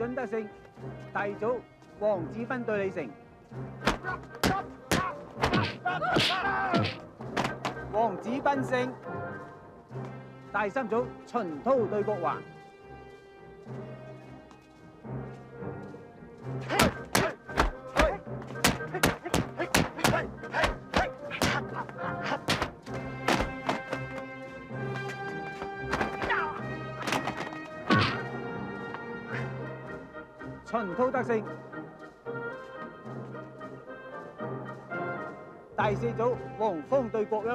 準得勝，第二組黃子斌對李成。黃子斌勝。第三組秦濤對國華。秦濤得勝。第四組黃蜂對郭旭。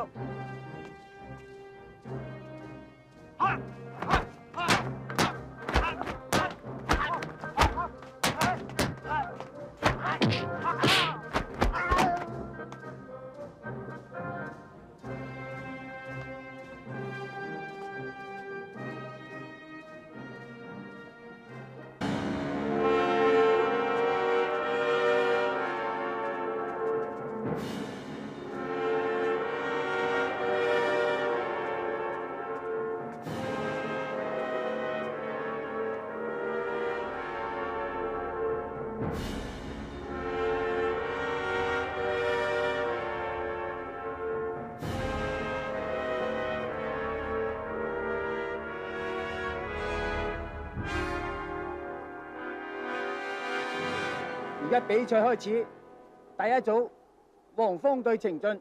而家比賽開始，第一組黃蜂對程俊。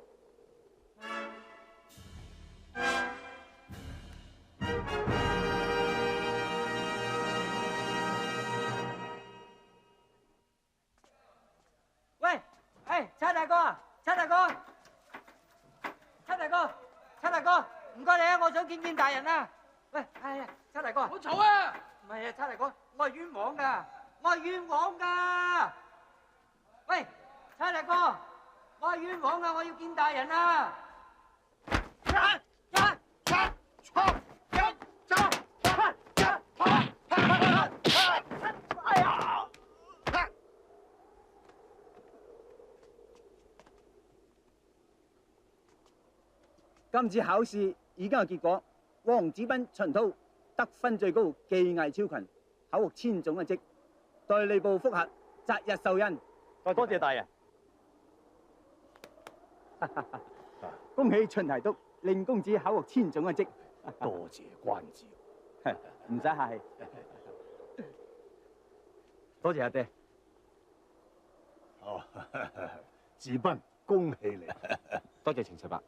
喂，差大哥啊，差大哥，唔該你啊，我想見大人啊。喂，差大哥，好嘈啊！唔係啊，差大哥，我係冤枉㗎。喂，差大哥，我係冤枉㗎，我要見大人啊！哎呀！今次考試已經有結果，黃子斌、秦濤得分最高，技藝超群，考獲千種嘅職，代理部複核，擇日受恩。多謝大人。恭喜秦提督，令公子考獲千種嘅職。多謝關照。唔使客氣。多謝阿爹。哦，子斌，恭喜你！多謝程世伯。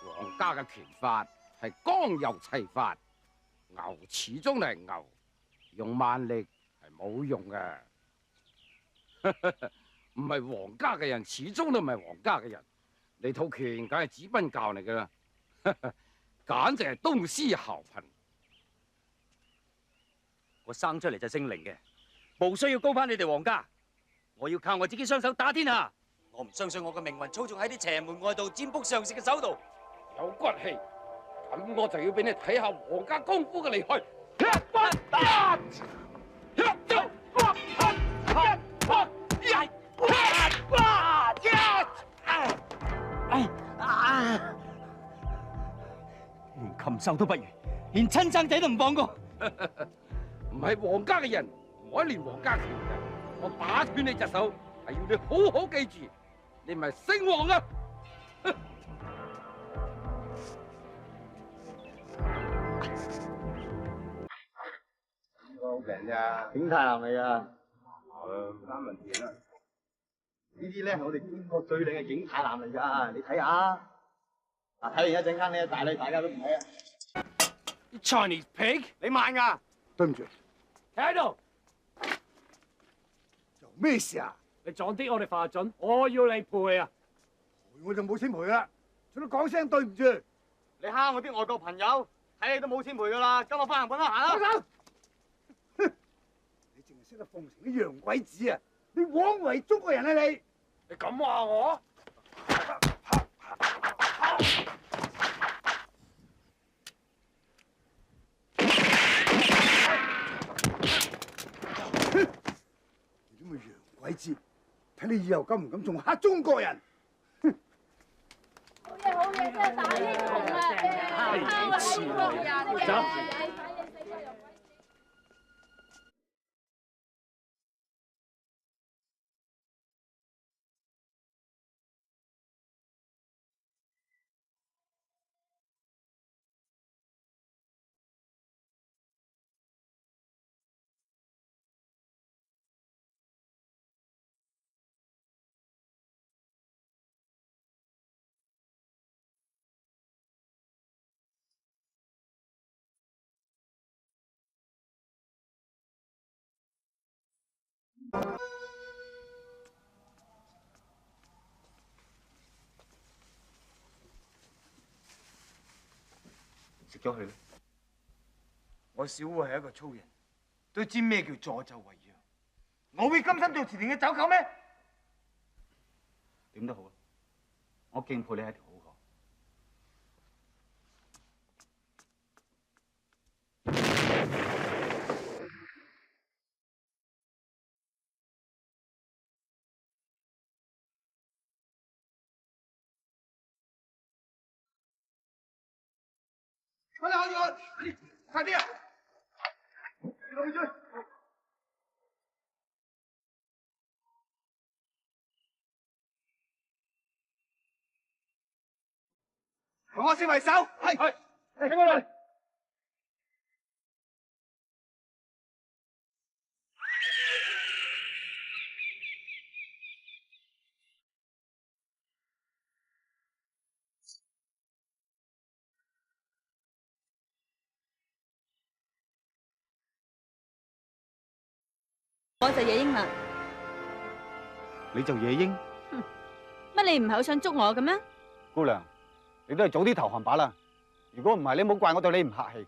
皇家嘅拳法係剛柔齊發，牛始終係牛，用蠻力係冇用嘅。唔係皇家嘅人，始終都唔係皇家嘅人。你套拳梗係子斌教你噶啦，簡直係東施效顰。我生出嚟就姓凌嘅，無需要高攀你哋皇家。我要靠我自己雙手打天下。我唔相信我嘅命運操縱喺啲邪門外道占卜上士嘅手度。有骨氣，咁我就要俾你睇下皇家功夫嘅厲害。連禽獸都不如，連親生仔都唔放過。唔係皇家嘅人唔可以練皇家拳嘅。我打斷你隻手，係要你好好記住，你唔係姓黃啊！好平咋？景泰藍嚟噶，唔啱文件啦。呢啲咧係我哋中國最靚嘅景泰藍嚟噶，你睇下。嗱，睇完一陣間咧，大家都唔睇啊。Chinese pig，你慢噶。對唔住，企喺度。做咩事啊？你撞啲我哋罰準，我要你賠啊！我就冇錢賠啦，仲要講聲對唔住。你蝦我啲外國朋友，睇你都冇錢賠噶啦，跟我翻行本啦，行啦。你淨係識得奉承啲洋鬼子啊！你枉為中國人啊你！你咁話我？你啲咁嘅洋鬼子，睇你以後敢唔敢仲黑中國人？好嘢好嘢，真係大英雄啊！中國人，走。食咗佢啦！我小會係一個粗人，都知咩叫助紂為虐。我會甘心做朝廷嘅走狗咩？點都好啊！我敬佩你係條好漢。快啲啊！落去追！同我先為首，係，請我嚟。我就野鷹啦。你就野鷹？乜你唔係好想捉我嘅咩？姑娘，你都係早啲投降罷啦。如果唔係，你冇怪我對你唔客氣。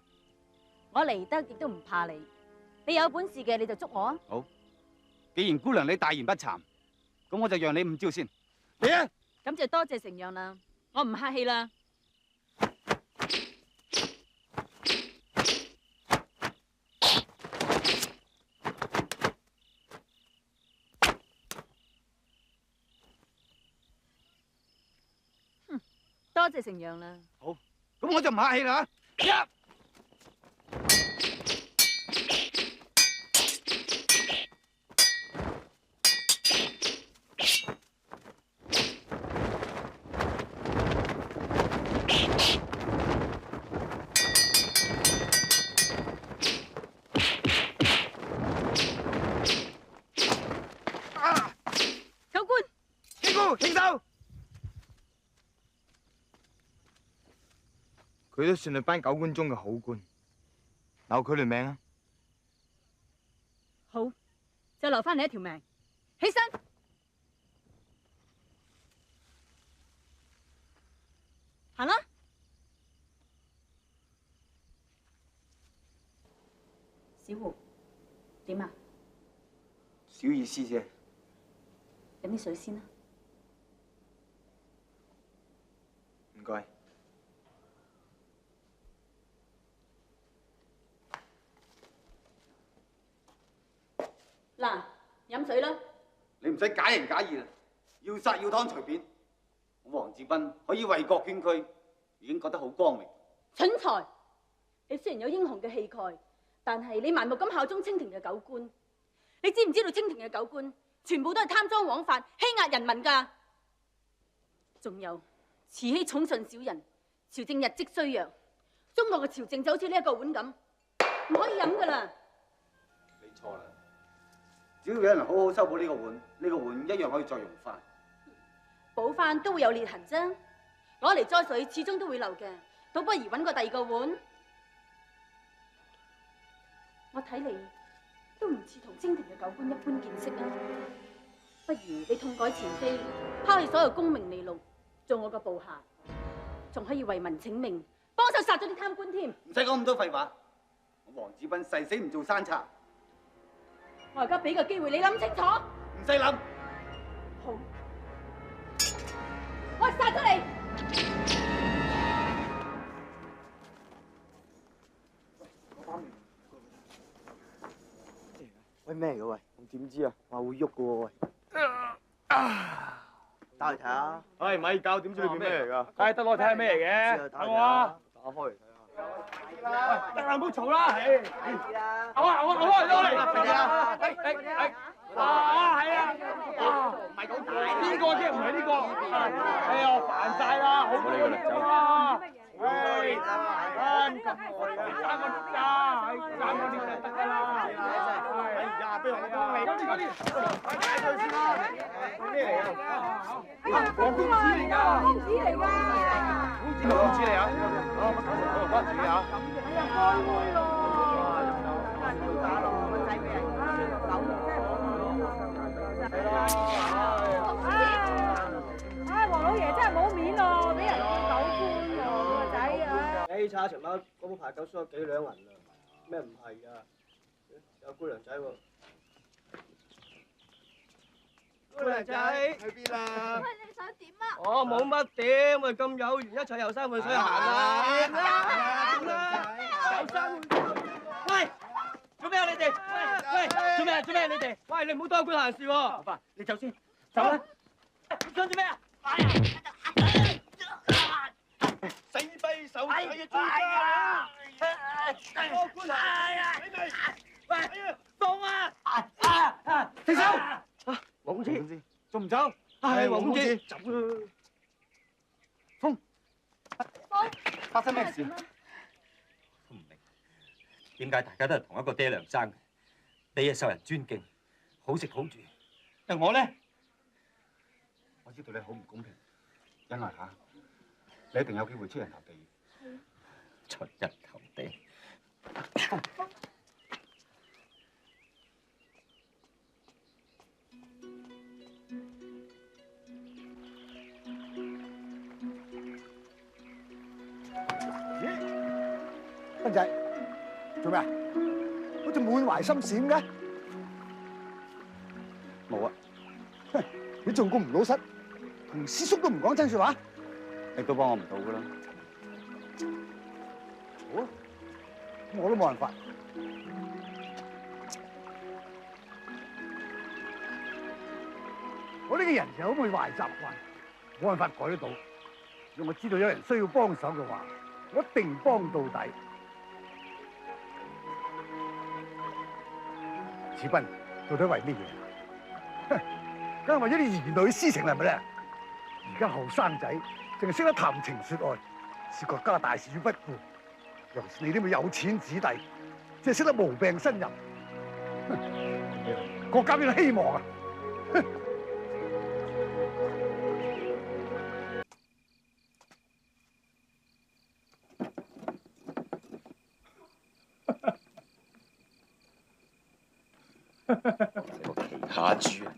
我嚟得亦都唔怕你。你有本事嘅你就捉我啊！好，既然姑娘你大言不慚，咁我就讓你5招先。嚟啊！咁就多謝承讓啦，我唔客氣啦。多謝承讓啦。好，咁我就唔客氣啦嚇。狗官，警官，停手！佢都算係班狗官中嘅好官，留佢條命啊！好，就留翻你一條命。起身。行啦。小胡，點啊？小意思啫。飲啲水先啦。唔該。嗱，飲水啦。你唔使假仁假義啦，要殺要劏隨便。我黃志斌可以為國捐軀，已經覺得好光榮。蠢材！你雖然有英雄嘅氣概，但係你盲目咁效忠清廷嘅狗官。你知唔知道清廷嘅狗官全部都係貪贓枉法、欺壓人民㗎？仲有慈禧寵信小人，朝政日積衰弱。中國嘅朝政就好似呢一個碗咁，唔可以飲㗎啦。你錯啦，只要有人好好修補呢個碗，呢個碗一樣可以再用翻。補翻都會有裂痕啫，攞嚟裝水始終都會漏嘅，倒不如揾個第二個碗。我睇你都唔似同清廷嘅狗官一般見識啊！不如你痛改前非，拋棄所有功名利祿，做我個部下，仲可以為民請命，幫手殺咗啲貪官添。唔使講咁多廢話，我黃志斌誓死唔做山賊。我而家俾個機會你諗清楚。唔使諗，好，我殺咗你！喂咩嚟嘅喂？我點知啊？話會喐嘅喎喂！打嚟睇下。唉，咪搞，點知裏邊咩嚟㗎？梗係得我睇下咩嚟嘅，等我啊！打開嚟睇喂，得啦，唔好嘈啦，唉！好啊，攞嚟！係啊！唔係咁大，邊個啫？唔係呢個。哎呀，煩晒啦，好多呢個啦。喂，咁爭個啲咋？爭個啲就得㗎啦。哎呀，俾我幫你。嗰啲，快解佢先啦。咩嚟啊？黃公子嚟㗎。公子嚟㗎。公子嚟啊！好，乜搞成嗰個公子啊？哎呀，開會咯！要打咯，個仔俾人狗唉，黃老爺真係冇面咯，俾人當狗官喎，個仔啊！你查尋晚嗰部牌九輸咗幾兩銀啊？咩唔係啊？有姑娘仔喎。姑娘仔去邊啊？喂，你想點啊？我冇乜點，我哋咁有緣一齊遊山玩水行啦。點啦？遊山玩水。喂，做咩啊你哋？喂，做咩你哋？喂，你唔好多管閒事喎。老爸，你走先，走啦。你想做咩啊？死揮手仔嘅專家，多管閒事，喂，放啊！停手！黃公子，仲唔走？唉，黃公子，走啦！風，發生咩事？唔明點解大家都係同一個爹娘生嘅？你係受人尊敬，好食好住，但我咧，我知道你好唔公平，因為嚇你一定有機會出人頭地。出人頭地。斌仔，做咩啊？好似滿懷心事咁嘅。冇啊！你仲咁唔老實，同師叔都唔講真説話。你都幫我唔到噶啦。好啊，我都冇辦法。我呢個人有咁嘅壞習慣，冇辦法改得到。如果我知道有人需要幫手嘅話，我一定幫到底。子斌，到底為乜嘢？梗係為咗啲兒女私情係咪咧？而家後生仔淨係識得談情說愛，視國家大事於不顧。尤其是你啲咁有錢子弟，即係識得無病呻吟。國家邊有希望啊？你個奇下豬啊！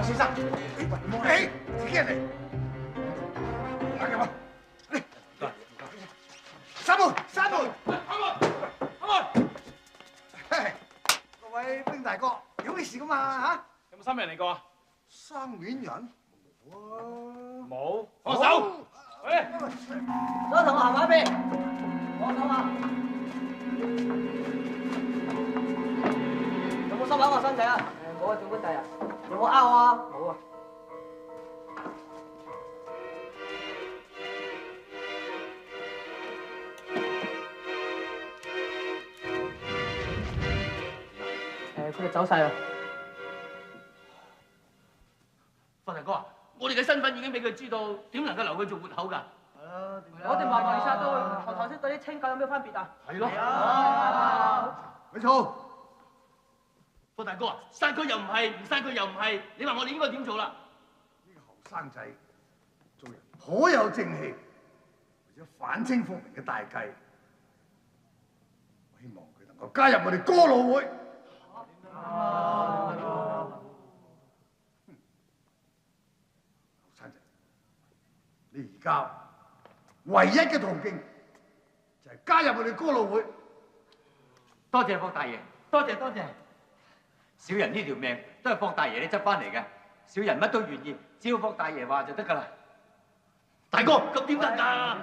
先生，冇理，自己人嚟。打入啊！閂門，閂門！各位兵大哥，有咩事噶嘛嚇？有冇新人嚟過啊？生面人？冇啊！冇，放手！喂，想同我行埋一邊，放手啊！有冇心諗我身仔啊？冇啊，做官仔啊！有冇呃我啊？冇啊！佢哋走晒啦。經俾佢知道，點能夠留佢做活口㗎？我哋埋埋殺到去，同頭先嗰啲清教有咩分別啊？係咯。咪嘈！霍大哥啊，殺佢又唔係，唔殺佢又唔係，你話我哋應該點做啦？呢個後生仔做人頗有正氣，為咗反清復明嘅大計，我希望佢能夠加入我哋哥老會。後生仔，你而家唯一嘅途徑就係加入我哋哥老會。多謝霍大爺，多謝多謝。小人呢條命都係霍大爺你執翻嚟嘅，小人乜都願意，只要霍大爺話就得㗎啦。大哥，咁點得㗎？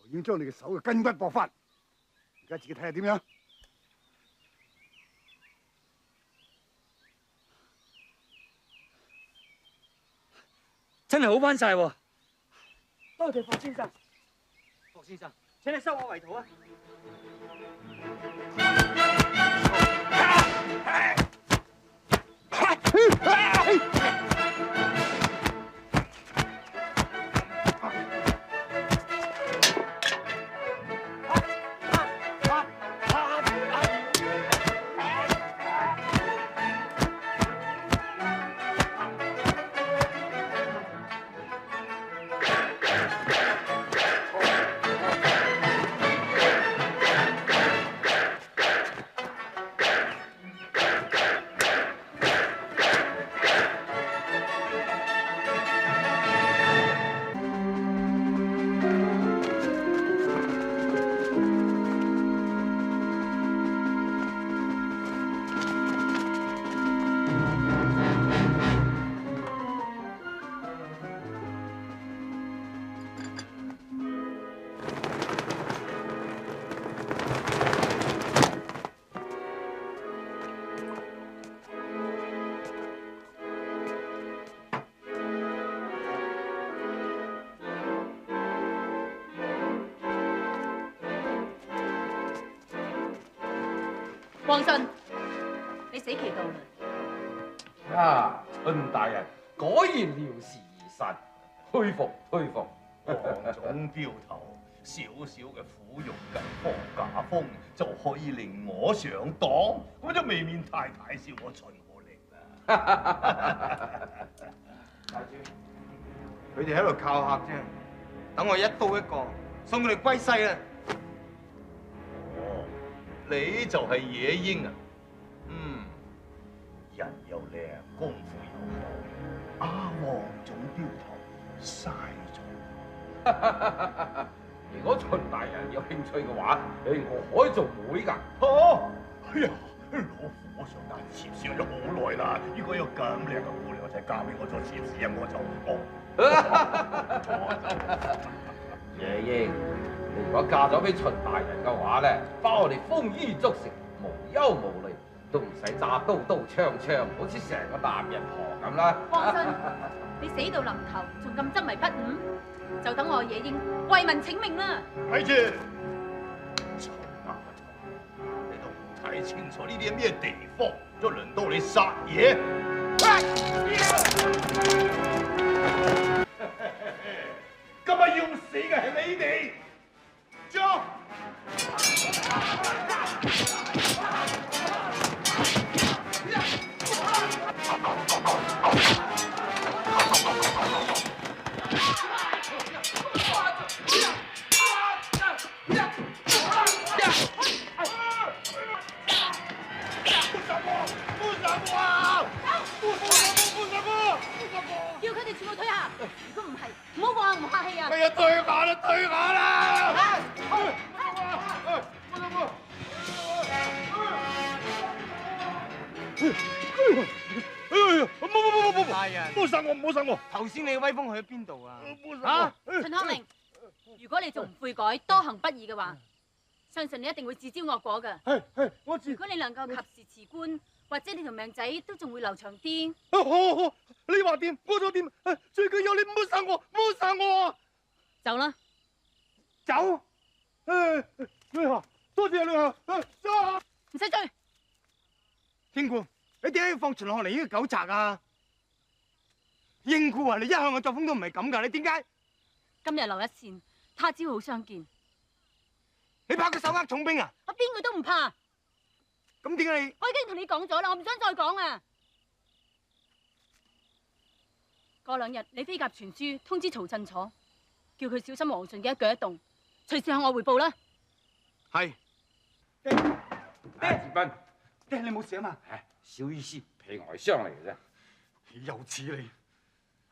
我已經將你嘅手嘅筋骨駁翻，而家自己睇下點樣。真係好翻晒喎！多謝霍先生。霍先生，請你收我為徒啊！王信，你死期到啦！啊，春大人果然料事如神，佩服佩服。黃總標頭，小小嘅苦肉計放假風就可以令我上當，咁就未免太笑我秦可力啦。大主，佢哋喺度靠客啫，等我一刀一個，送佢哋歸西啦。哦，你就係野英啊？人又靚，功夫又好，啊，黃總標頭嘥咗。如果秦大人有興趣嘅話，我可以做妹㗎。哎呀，老虎上當妾侍咗好耐啦，如果有咁靚嘅姑娘仔嫁俾我做妾侍啊，我就野英，你如果嫁咗俾秦大人嘅話咧，包我哋豐衣足食，無憂無慮，都唔使揸刀刀槍槍，好似成個男人婆咁啦。放心，你死到臨頭仲咁執迷不悟，就等我野英為民請命啦。睇住，臭丫頭，你都唔睇清楚呢啲係咩地方，就輪到你殺嘢。今日要死嘅係你哋，將！叫佢哋全部退下，如果唔係，唔好話我唔客氣啊！哎呀，退下啦，退下啦！大人，唔好殺我，唔好殺我！頭先你嘅威風去咗邊度啊？陳康明，如果你仲唔悔改、多行不義嘅話，相信你一定會自招惡果㗎。係，我知。如果你能夠及時辭官，或者你條命仔都仲會留長啲。好，你話掂，我就掂。最緊要你唔好殺我，唔好殺我啊！走啦！走。女俠，多謝女俠。唔使追。英姑，你點解要放秦樂嚟呢個狗賊啊？英姑啊，你一向嘅作風都唔係咁㗎，你點解？今日留一線，他朝好相見。你怕佢手握重兵啊？我邊個都唔怕。咁點解你？我已經同你講咗啦，我唔想再講啊！過2日，你飛鴿傳書通知曹振楚，叫佢小心皇上嘅一舉一動，隨時向我匯報啦。係。志斌，爹，你冇事啊嘛？唉，小意思，皮外傷嚟嘅啫。又似你。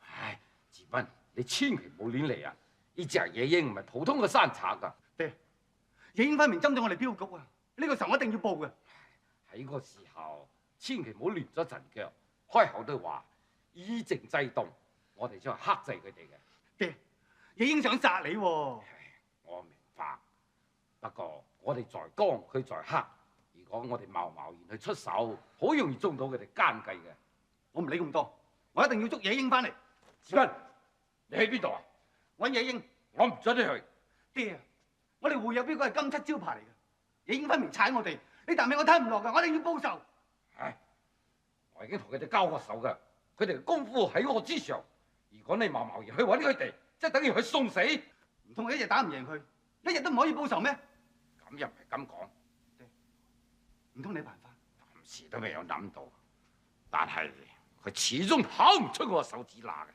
唉，志斌，你千祈唔好亂嚟啊！呢隻野鷹唔係普通嘅山賊㗎。爹，野鷹分明針對我哋鏢局啊！呢個時候我一定要報嘅。喺個時候，千祈唔好亂咗陣腳，開口都話以靜制動，我哋將克制佢哋嘅。爹，野鷹想殺你喎。我明白，不過我哋在剛，佢在克。如果我哋貿貿然去出手，好容易中到佢哋奸計嘅。我唔理咁多，我一定要捉野鷹翻嚟。志斌，你喺邊度啊？揾野鷹，我唔准你去。爹啊，我哋會友標嗰係金漆招牌嚟嘅，野鷹分明踩我哋，呢啖氣我睇唔落㗎，我一定要報仇。唉，我已經同佢哋交過手㗎，佢哋嘅功夫喺我之上。如果你貿貿然去揾佢哋，即係等於去送死。唔通我一日打唔贏佢，一日都唔可以報仇咩？咁又唔係咁講，唔通你辦法？暫時都未有諗到，但係佢始終跑唔出我手指罅嘅。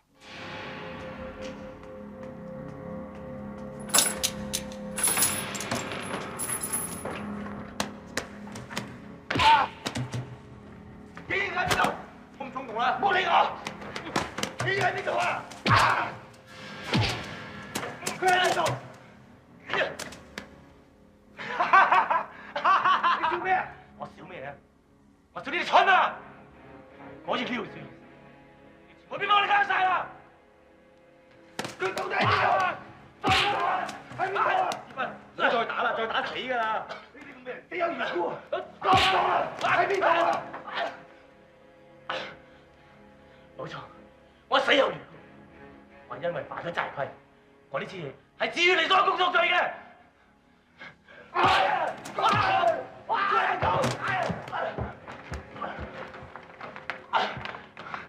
野鷹喺邊度？衝動啦！唔好理我！野鷹喺邊度啊？佢喺邊度？你笑咩啊？我笑咩啊？我笑你哋蠢啊！嗰隻呢條線，我邊幫你搞晒啦！佢到底喺邊度啊？喺邊度啊？喺邊度啊？唔好再打啦，再打死㗎啦！呢啲咁嘅人死有餘辜啊！講啊！喺邊度啊？冇錯，我死有餘辜。我因為犯咗債規，我呢次係至於你所工作罪嘅。